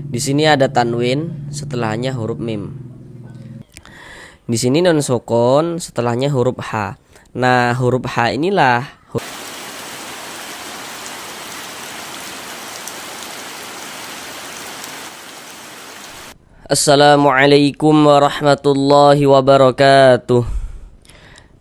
Di sini ada tanwin, setelahnya huruf mim. Di sini nun sukun, setelahnya huruf H. Nah, huruf H inilah Assalamualaikum warahmatullahi wabarakatuh.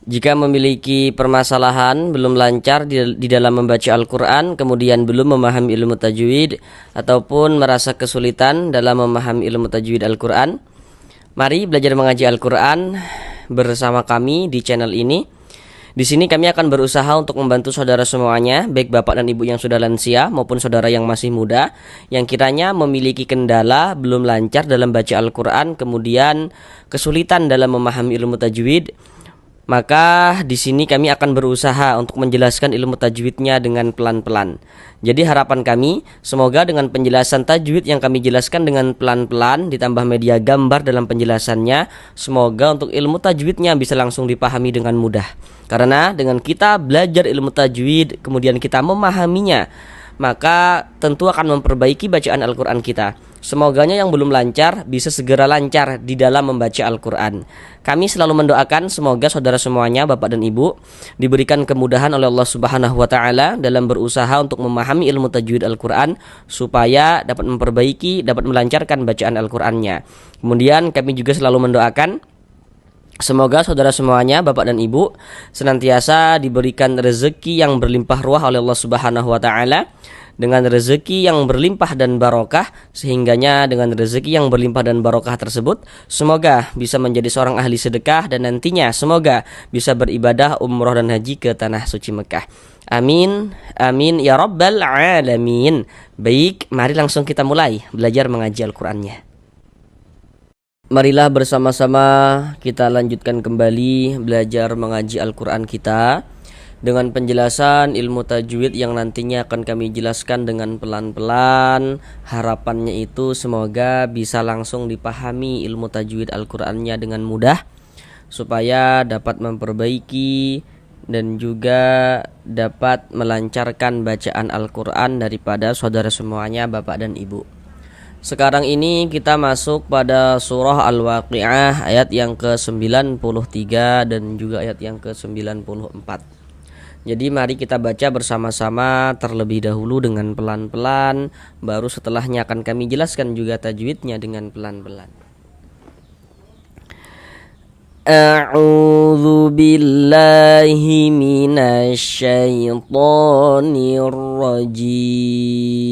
Jika memiliki permasalahan belum lancar di dalam membaca Al-Quran, kemudian belum memahami ilmu tajwid, ataupun merasa kesulitan dalam memahami ilmu tajwid Al-Quran, mari belajar mengaji Al-Quran bersama kami di channel ini. Di sini kami akan berusaha untuk membantu saudara semuanya, baik bapak dan ibu yang sudah lansia maupun saudara yang masih muda, yang kiranya memiliki kendala belum lancar dalam baca Al-Quran, kemudian kesulitan dalam memahami ilmu tajwid. Maka di sini kami akan berusaha untuk menjelaskan ilmu tajwidnya dengan pelan-pelan. Jadi harapan kami, semoga dengan penjelasan tajwid yang kami jelaskan dengan pelan-pelan ditambah media gambar dalam penjelasannya, semoga untuk ilmu tajwidnya bisa langsung dipahami dengan mudah. Karena dengan kita belajar ilmu tajwid, kemudian kita memahaminya, maka tentu akan memperbaiki bacaan Al-Quran kita. Semoganya yang belum lancar bisa segera lancar di dalam membaca Al-Quran. Kami selalu mendoakan semoga saudara semuanya, bapak dan ibu, diberikan kemudahan oleh Allah Subhanahu wa Ta'ala dalam berusaha untuk memahami ilmu tajwid Al-Quran, supaya dapat memperbaiki, dapat melancarkan bacaan Al-Qurannya. Kemudian kami juga selalu mendoakan semoga saudara semuanya, bapak dan ibu, senantiasa diberikan rezeki yang berlimpah ruah oleh Allah Subhanahu wa Ta'ala, dengan rezeki yang berlimpah dan barokah, sehingganya dengan rezeki yang berlimpah dan barokah tersebut semoga bisa menjadi seorang ahli sedekah, dan nantinya semoga bisa beribadah umroh dan haji ke tanah suci Mekah. Amin, amin ya rabbal alamin. Baik, mari langsung kita mulai belajar mengaji Al-Qurannya. Marilah bersama-sama kita lanjutkan kembali belajar mengaji Al-Quran kita dengan penjelasan ilmu tajwid yang nantinya akan kami jelaskan dengan pelan-pelan. Harapannya itu semoga bisa langsung dipahami ilmu tajwid Al-Qurannya dengan mudah, supaya dapat memperbaiki dan juga dapat melancarkan bacaan Al-Quran daripada saudara semuanya, bapak dan ibu. Sekarang ini kita masuk pada surah Al-Waqi'ah ayat yang ke-93 dan juga ayat yang ke-94. Jadi mari kita baca bersama-sama terlebih dahulu dengan pelan-pelan, baru setelahnya akan kami jelaskan juga tajwidnya dengan pelan-pelan. A'udzu billahi minasyaitonir rajim.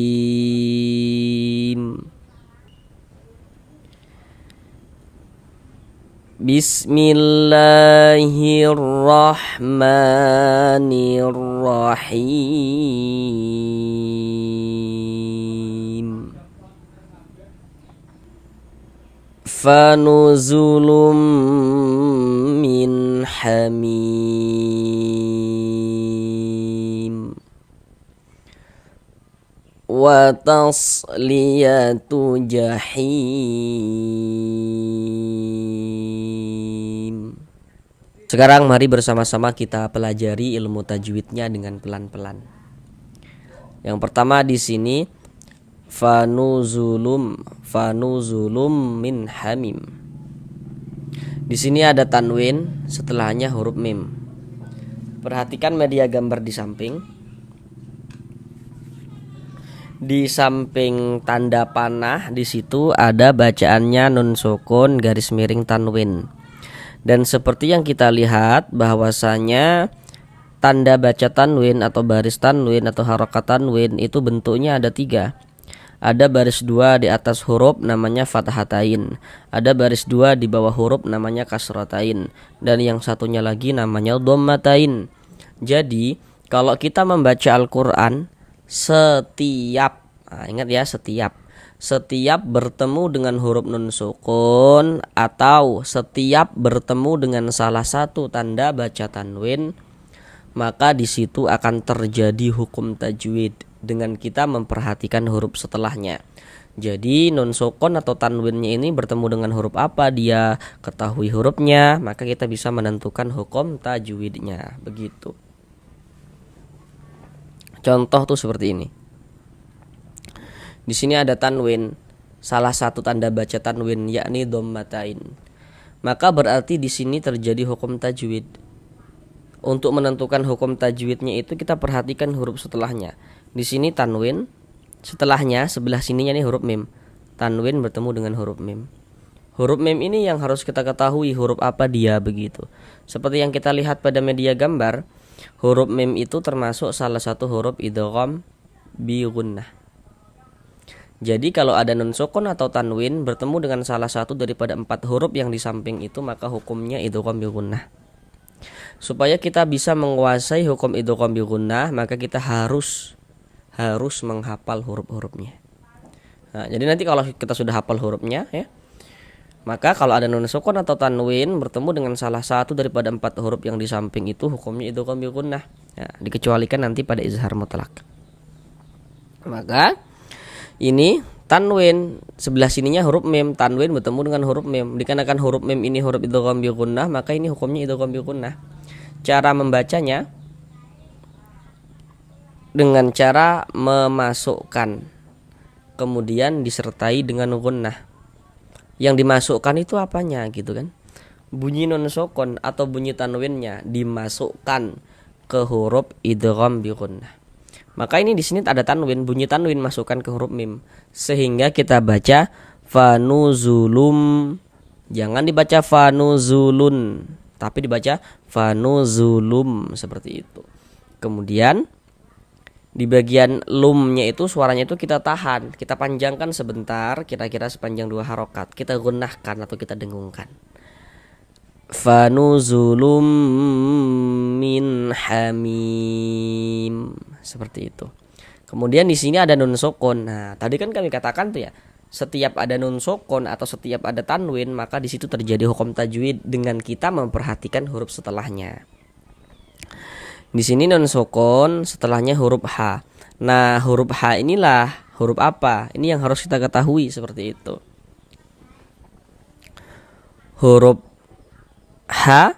Bismillahirrahmanirrahim. Fanuzulum min hamim wa tasliyatu jahim. Sekarang mari bersama-sama kita pelajari ilmu tajwidnya dengan pelan-pelan. Yang pertama di sini fanuzulum min hamim. Di sini ada tanwin, setelahnya huruf mim. Perhatikan media gambar di samping. Di samping tanda panah di situ ada bacaannya nun sukun garis miring tanwin. Dan seperti yang kita lihat bahwasanya tanda baca tanwin atau baris tanwin atau harokat tanwin itu bentuknya ada 3. Ada baris 2 di atas huruf namanya fathatain, ada baris 2 di bawah huruf namanya kasratain, dan yang satunya lagi namanya dhammatain. Jadi kalau kita membaca Al-Quran setiap, ingat ya, setiap bertemu dengan huruf nun sukun atau setiap bertemu dengan salah satu tanda baca tanwin, maka di situ akan terjadi hukum tajwid dengan kita memperhatikan huruf setelahnya. Jadi nun sukun atau tanwinnya ini bertemu dengan huruf apa, dia ketahui hurufnya, maka kita bisa menentukan hukum tajwidnya. Begitu. Contoh tuh seperti ini. Di sini ada tanwin, salah satu tanda baca tanwin, yakni dhammatain, maka berarti di sini terjadi hukum tajwid. Untuk menentukan hukum tajwidnya itu kita perhatikan huruf setelahnya. Di sini tanwin, setelahnya sebelah sininya nih huruf mim. Tanwin bertemu dengan huruf mim. Huruf mim ini yang harus kita ketahui huruf apa dia begitu. Seperti yang kita lihat pada media gambar, huruf mim itu termasuk salah satu huruf idgham bi gunnah. Jadi kalau ada nun sukun atau tanwin bertemu dengan salah satu daripada 4 huruf yang di samping itu, maka hukumnya idgham bi gunnah. Supaya kita bisa menguasai hukum idgham bi gunnah, maka kita harus menghafal huruf-hurufnya. Nah, jadi nanti kalau kita sudah hafal hurufnya ya, maka kalau ada nun sukun atau tanwin bertemu dengan salah satu daripada 4 huruf yang di samping itu, hukumnya idgham bi gunnah. Nah, dikecualikan nanti pada izhar mutlak. Maka ini tanwin, sebelah sininya huruf mim, tanwin bertemu dengan huruf mim. Dikarenakan huruf mim ini huruf idgham bi gunnah, maka ini hukumnya idgham bi gunnah. Cara membacanya dengan cara memasukkan kemudian disertai dengan gunnah. Yang dimasukkan itu apanya gitu kan? Bunyi nun sukun atau bunyi tanwinnya dimasukkan ke huruf idgham bi gunnah. Maka ini di sini ada tanwin, bunyi tanwin masukkan ke huruf mim, sehingga kita baca fanuzulum. Jangan dibaca fanuzulun, tapi dibaca fanuzulum seperti itu. Kemudian di bagian lumnya itu suaranya itu kita tahan, kita panjangkan sebentar, kira-kira sepanjang 2 harokat, kita gunnahkan atau kita dengungkan. Fanuzulum min hamim, seperti itu. Kemudian di sini ada nun sukun. Nah, tadi kan kami katakan tuh ya, setiap ada nun sukun atau setiap ada tanwin, maka di situ terjadi hukum tajwid dengan kita memperhatikan huruf setelahnya. Di sini nun sukun, setelahnya huruf H. Nah, huruf H inilah huruf apa? Ini yang harus kita ketahui seperti itu. Huruf H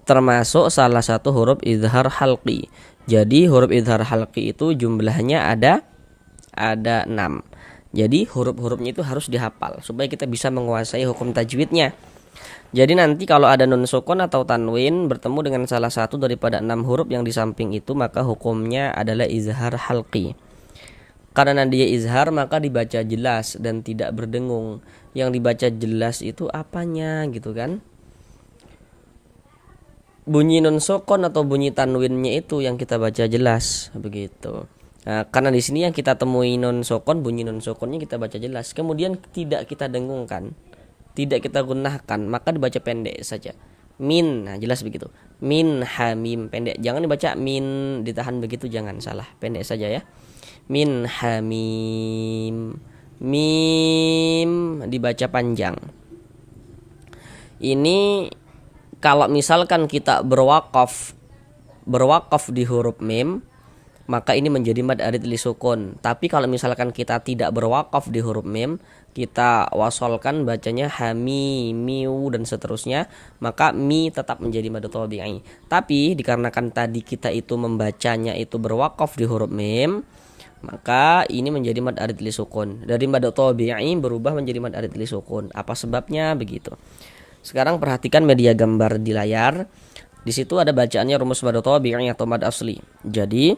termasuk salah satu huruf izhar halqi. Jadi huruf izhar halqi itu jumlahnya ada 6. Jadi huruf-hurufnya itu harus dihafal supaya kita bisa menguasai hukum tajwidnya. Jadi nanti kalau ada nun sukun atau tanwin bertemu dengan salah satu daripada 6 huruf yang di samping itu, maka hukumnya adalah izhar halqi. Karena dia izhar maka dibaca jelas dan tidak berdengung. Yang dibaca jelas itu apanya gitu kan? Bunyi nun sukun atau bunyi tanwinnya itu yang kita baca jelas begitu. Nah, karena di sini yang kita temui nun sukun, bunyi nun sukunnya kita baca jelas. Kemudian tidak kita dengungkan, tidak kita gunnahkan, maka dibaca pendek saja. Min, nah jelas begitu. Min hamim, pendek. Jangan dibaca min ditahan begitu, jangan, salah. Pendek saja ya. Min hamim. Mim dibaca panjang. Ini kalau misalkan kita berwakaf di huruf mim, maka ini menjadi mad arid li sukun. Tapi kalau misalkan kita tidak berwakaf di huruf mim, kita wasolkan bacanya hami, miu dan seterusnya, maka mi tetap menjadi mad tabi'i. Tapi dikarenakan tadi kita itu membacanya itu berwakaf di huruf mim, maka ini menjadi mad arid li sukun. Dari mad tabi'i berubah menjadi mad arid li sukun. Apa sebabnya begitu? Sekarang perhatikan media gambar di layar. Di situ ada bacaannya rumus mad tabi'i atau mad asli. Jadi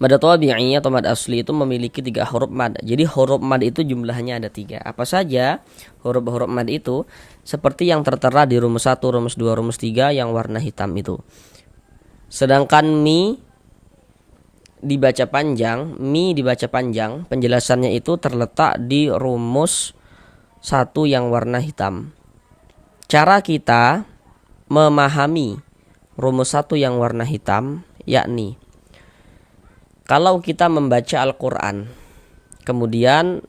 mad tabi'i atau mad asli itu memiliki 3 huruf mad. Jadi huruf mad itu jumlahnya ada 3. Apa saja huruf-huruf mad itu? Seperti yang tertera di rumus 1, rumus 2, rumus 3 yang warna hitam itu. Sedangkan mi dibaca panjang, penjelasannya itu terletak di rumus 1 yang warna hitam. Cara kita memahami rumus 1 yang warna hitam yakni kalau kita membaca Al-Quran kemudian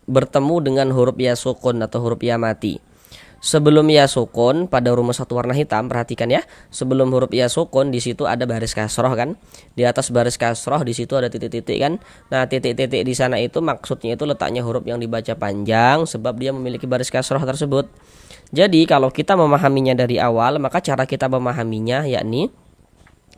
bertemu dengan huruf ya sukun atau huruf ya mati. Sebelum ya sukun pada rumus 1 warna hitam, perhatikan ya, sebelum huruf ya sukun di situ ada baris kasroh kan, di atas baris kasroh di situ ada titik-titik kan. Nah titik-titik di sana itu maksudnya itu letaknya huruf yang dibaca panjang sebab dia memiliki baris kasroh tersebut. Jadi kalau kita memahaminya dari awal, maka cara kita memahaminya yakni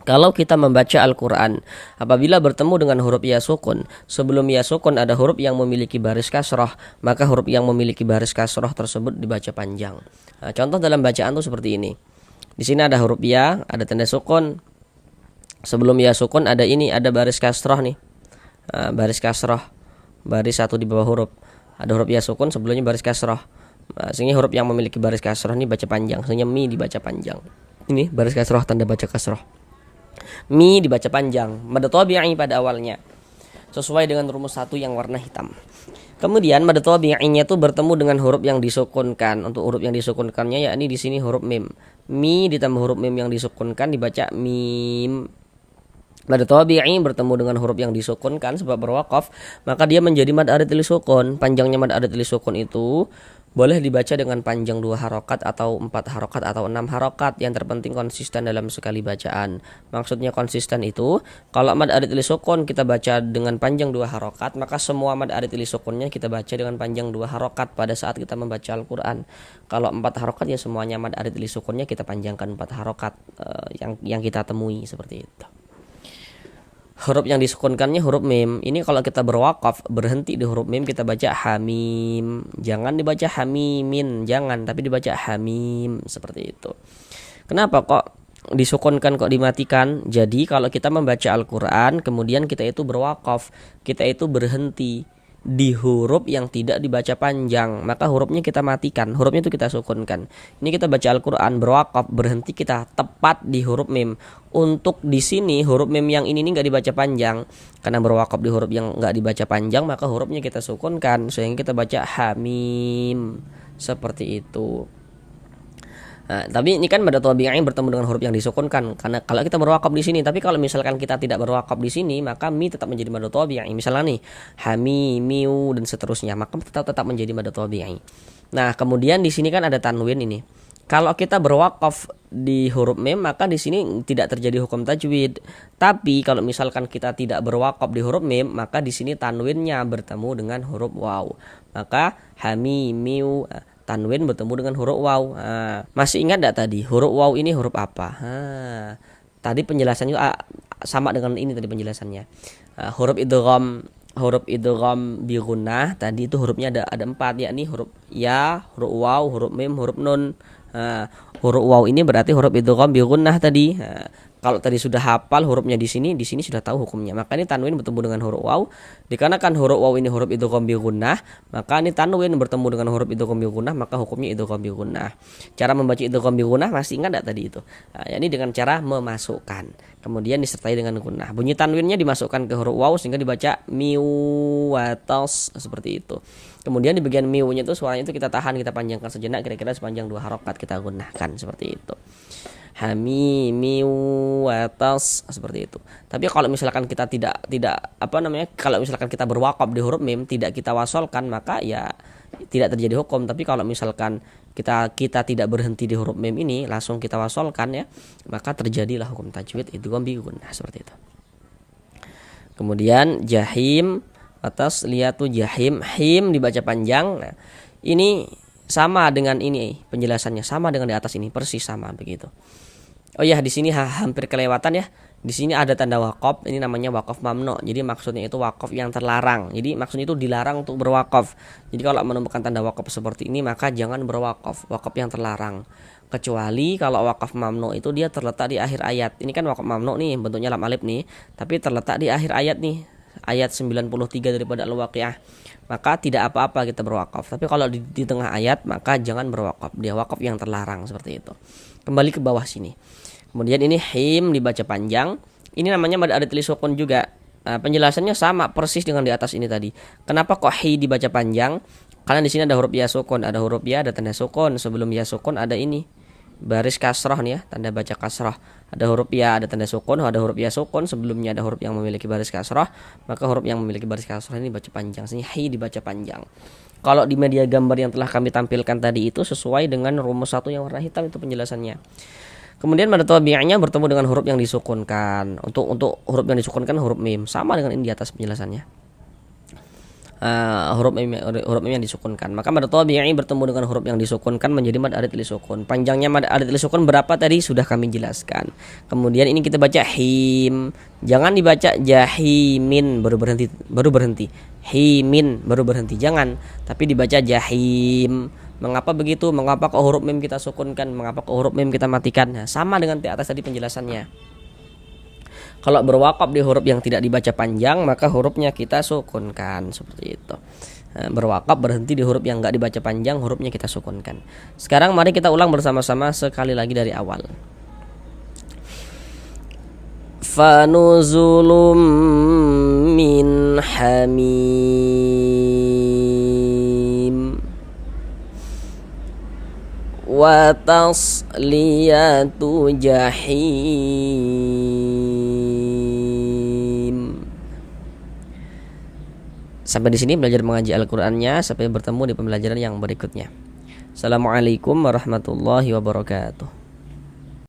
Kalau kita membaca Al-Quran, apabila bertemu dengan huruf ya sukun, sebelum ya sukun ada huruf yang memiliki baris kasroh, maka huruf yang memiliki baris kasroh tersebut dibaca panjang. Nah, contoh dalam bacaan tuh seperti ini. Di sini ada huruf ya, ada tanda sukun. Sebelum ya sukun ada ini, ada baris kasroh nih. Nah, baris kasroh, baris satu di bawah huruf. Ada huruf ya sukun, sebelumnya baris kasroh. Nah, sehingga huruf yang memiliki baris kasroh ini baca panjang, sehingga mi dibaca panjang. Ini baris kasroh, tanda baca kasroh. Mi dibaca panjang, mad tabi'i pada awalnya, sesuai dengan rumus 1 yang warna hitam. Kemudian mad tabi'inya itu bertemu dengan huruf yang disukunkan. Untuk huruf yang disukunkannya yakni di sini huruf mim. Mi ditambah huruf mim yang disukunkan dibaca mim. Mad tabi'i bertemu dengan huruf yang disukunkan sebab berwaqaf, maka dia menjadi mad arid li sukun. Panjangnya mad arid li sukun itu boleh dibaca dengan panjang 2 harokat atau 4 harokat atau 6 harokat. Yang terpenting konsisten dalam sekali bacaan. Maksudnya konsisten itu, kalau mad arid li sukun kita baca dengan panjang 2 harokat, maka semua mad arid li sukunnya kita baca dengan panjang 2 harokat pada saat kita membaca Al-Quran. Kalau 4 harokat ya semuanya mad arid li sukunnya kita panjangkan 4 harokat, yang kita temui seperti itu. Huruf yang disukunkannya huruf mim. Ini kalau kita berwakaf berhenti di huruf mim kita baca hamim. Jangan dibaca hamimin, jangan, tapi dibaca hamim seperti itu. Kenapa kok disukunkan kok dimatikan? Jadi kalau kita membaca Al-Qur'an kemudian kita itu berwakaf, kita itu berhenti di huruf yang tidak dibaca panjang, maka hurufnya kita matikan, hurufnya itu kita sukunkan. Ini kita baca Al-Quran berwakaf berhenti, kita tepat di huruf mim. Untuk di sini huruf mim yang ini nggak dibaca panjang, karena berwakaf di huruf yang nggak dibaca panjang, maka hurufnya kita sukunkan sehingga kita baca hamim seperti itu. Nah, tapi ini kan mad tabi'i bertemu dengan huruf yang disukunkan. Karena kalau kita berwakaf di sini, tapi kalau misalkan kita tidak berwakaf di sini, maka mi tetap menjadi mad tabi'i. Misalnya nih, hami, miu dan seterusnya, maka tetap menjadi mad tabi'i. Nah, kemudian di sini kan ada tanwin ini. Kalau kita berwakaf di huruf mim, maka di sini tidak terjadi hukum tajwid. Tapi kalau misalkan kita tidak berwakaf di huruf mim, maka di sini tanwinnya bertemu dengan huruf waw. Maka hami, miu, tanwin bertemu dengan huruf waw. Masih ingat tidak tadi huruf waw ini huruf apa? Tadi penjelasannya sama dengan ini tadi penjelasannya. Huruf idgham bi gunnah tadi itu hurufnya ada 4, yakni huruf ya, huruf waw, huruf mim, huruf nun. Huruf waw ini berarti huruf idgham bi gunnah tadi. Kalau tadi sudah hafal hurufnya di sini sudah tahu hukumnya. Maka ini tanwin bertemu dengan huruf waw. Dikarenakan huruf waw ini huruf idgham bi gunnah, maka ini tanwin bertemu dengan huruf idgham bi gunnah, maka hukumnya idgham bi gunnah. Cara membaca idgham bi gunnah masih ingat enggak tadi itu? Ini dengan cara memasukkan, kemudian disertai dengan gunnah. Bunyi tanwinnya dimasukkan ke huruf waw sehingga dibaca miwatas seperti itu. Kemudian di bagian miunya itu suaranya itu kita tahan, kita panjangkan sejenak kira-kira sepanjang 2 harokat kita gunakan seperti itu. Hamimiu atas seperti itu. Tapi kalau misalkan kita tidak kalau misalkan kita berwakaf di huruf mim tidak kita wasolkan, maka ya tidak terjadi hukum. Tapi kalau misalkan kita tidak berhenti di huruf mim ini langsung kita wasolkan ya, maka terjadilah hukum tajwid idgham bi gunnah seperti itu. Kemudian jahim atas liatu jahim, him dibaca panjang. Nah, ini sama dengan ini penjelasannya, sama dengan di atas ini, persis sama begitu. Oh ya, di sini hampir kelewatan ya. Di sini ada tanda wakaf, ini namanya wakaf mamnu. Jadi maksudnya itu wakaf yang terlarang. Jadi maksudnya itu dilarang untuk berwakaf. Jadi kalau menemukan tanda wakaf seperti ini maka jangan berwakaf, wakaf yang terlarang. Kecuali kalau wakaf mamnu itu dia terletak di akhir ayat. Ini kan wakaf mamnu nih, bentuknya lam alif nih, tapi terletak di akhir ayat nih. Ayat 93 daripada Al-Waqiah. Maka tidak apa-apa kita berwakaf. Tapi kalau di tengah ayat maka jangan berwakaf. Dia wakaf yang terlarang seperti itu. Kembali ke bawah sini. Kemudian ini him dibaca panjang. Ini namanya mad arid li sukun juga. Penjelasannya sama persis dengan di atas ini tadi. Kenapa kok hi dibaca panjang? Karena di sini ada huruf ya sukun, ada huruf ya, ada tanda sukun. Sebelum ya sukun ada ini baris kasroh nih ya, tanda baca kasroh. Ada huruf ya, ada tanda sukun, ada huruf ya sukun. Sebelumnya ada huruf yang memiliki baris kasroh, maka huruf yang memiliki baris kasroh ini dibaca panjang. Sini hi dibaca panjang. Kalau di media gambar yang telah kami tampilkan tadi itu sesuai dengan rumus 1 yang warna hitam itu penjelasannya. Kemudian mad tabi'inya bertemu dengan huruf yang disukunkan. Untuk huruf yang disukunkan huruf mim, sama dengan ini di atas penjelasannya. huruf mim yang disukunkan. Maka mad tabi'i bertemu dengan huruf yang disukunkan menjadi mad arid li sukun. Panjangnya mad arid li sukun berapa tadi sudah kami jelaskan. Kemudian ini kita baca him. Jangan dibaca jahimin baru berhenti. Himin baru berhenti. Jangan, tapi dibaca jahim. Mengapa begitu? Mengapa kok huruf mim kita sukunkan? Mengapa kok huruf mim kita matikan? Nah, sama dengan di atas tadi penjelasannya. Kalau berwakaf di huruf yang tidak dibaca panjang, maka hurufnya kita sukunkan seperti itu. Nah, berwakaf berhenti di huruf yang enggak dibaca panjang, hurufnya kita sukunkan. Sekarang mari kita ulang bersama-sama sekali lagi dari awal. Fanuzulum min hamim wa tasliyatu jahim. Sampai di sini belajar mengaji Al-Qur'annya, sampai bertemu di pembelajaran yang berikutnya. Assalamualaikum warahmatullahi wabarakatuh.